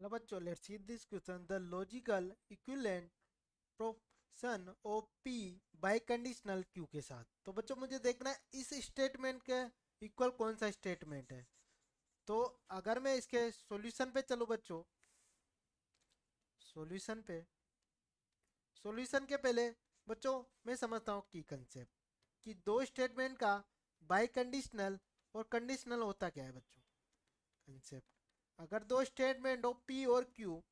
Hello बच्चों, let's see this question. The logical equivalent proportion of P by conditional Q के साथ। तो बच्चों मुझे देखना है इस स्टेटमेंट के इक्वल कौन सा स्टेटमेंट है। तो अगर मैं इसके सॉल्यूशन पे चलूं बच्चों, सॉल्यूशन पे, सॉल्यूशन के पहले बच्चों मैं समझता हूँ की कंसेप्ट कि दो स्टेटमेंट का बाई कंडीशनल और कंडीशनल होता क्या है बच्चों। कंसेप्ट, अगर दो स्टेटमेंट हो पी और क्यू,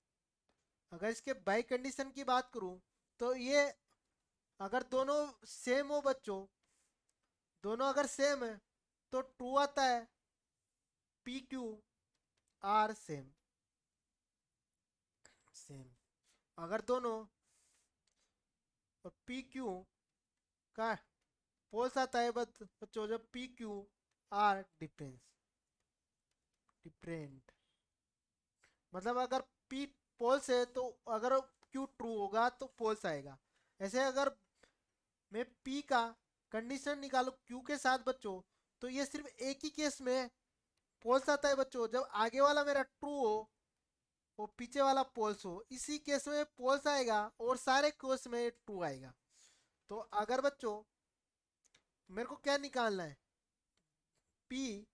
अगर इसके बाई कंडीशन की बात करूं तो ये अगर दोनों सेम हो बच्चों, दोनों अगर सेम है तो ट्रू आता है। P Q R same, same. अगर दोनों और पी क्यू का पोल्स आता है बच्चों जब P Q R difference, different. मतलब अगर पी पोल्स है तो अगर क्यू ट्रू होगा तो पोल्स आएगा। ऐसे अगर मैं पी का कंडीशन निकालू क्यू के साथ बच्चों, तो ये सिर्फ एक ही केस में पोल्स आता है बच्चों, जब आगे वाला मेरा ट्रू हो वो पीछे वाला पोल्स हो। इसी केस में पोल्स आएगा और सारे केस में ट्रू आएगा। तो अगर बच्चों मेरे को क्या निकालना है, पी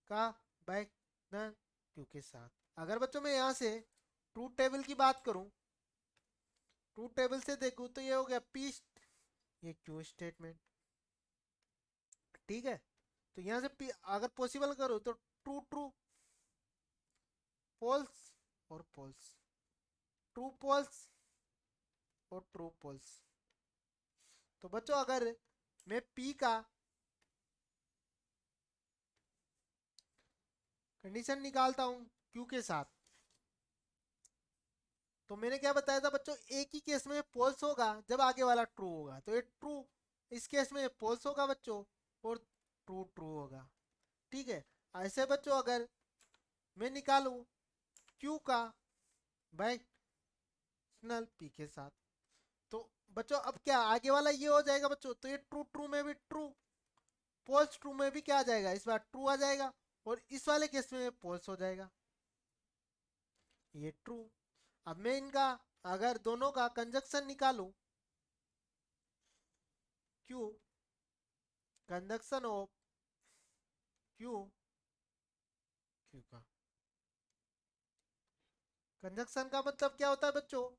का बाय न क्यू के साथ। अगर बच्चों मैं यहाँ से ट्रू टेबल की बात करूं, ट्रू टेबल से देखूं तो ये हो गया पी, ये क्यू स्टेटमेंट, ठीक है। तो यहाँ से पी अगर पॉसिबल करूं तो ट्रू ट्रू, पोल्स और पोल्स, ट्रू पोल्स और ट्रू पोल्स। तो बच्चों अगर मैं पी का कंडीशन निकालता हूं क्यू के साथ, तो मैंने क्या बताया था बच्चों, एक ही केस में पोल्स होगा जब आगे वाला ट्रू होगा, तो ये ट्रू। इस केस में पोल्स होगा बच्चों और ट्रू ट्रू होगा, ठीक है। ऐसे बच्चों अगर मैं निकालू क्यू का बाइनल पी के साथ, तो बच्चों अब क्या आगे वाला ये हो जाएगा बच्चों, तो ये ट्रू ट्रू में भी ट्रू, पोल्स ट्रू में भी क्या आ जाएगा, इस बार ट्रू आ जाएगा। और इस वाले केस में पोल्स हो जाएगा, ये ट्रू। अब मैं इनका अगर दोनों का कंजक्शन निकालूं, Q conjunction of Q, Q का कंजक्शन का मतलब क्या होता है बच्चों,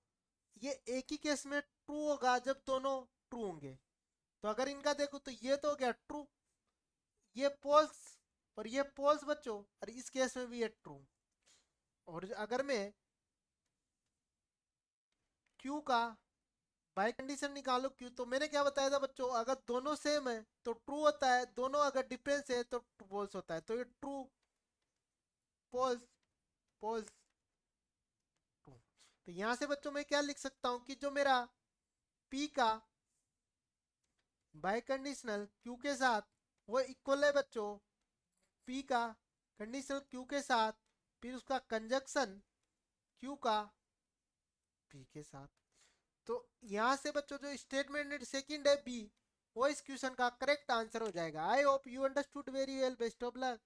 ये एक ही केस में ट्रू होगा जब दोनों ट्रू होंगे। तो अगर इनका देखो तो ये तो हो गया ट्रू, ये पोल्स और ये पोल्स बच्चों, और इस केस में भी ये ट्रू। और अगर मैं क्यू का बाई कंडीशन निकालो क्यू, तो मैंने क्या बताया था बच्चों, अगर दोनों सेम है तो ट्रू होता है, दोनों अगर डिफरेंस है तो फॉल्स होता है। तो ये ट्रू पोल्स, पोल्स ट्रू। तो यहां से बच्चों मैं क्या लिख सकता हूं कि जो मेरा पी का बाई कंडीशनल क्यू के साथ वो इक्वल है बच्चों पी का कंडीशनल क्यू के साथ, फिर उसका कंजक्शन क्यू का पी के साथ। तो यहां से बच्चों जो स्टेटमेंट सेकंड है बी, वो इस क्वेश्चन का करेक्ट आंसर हो जाएगा। I hope you understood very well, best of luck.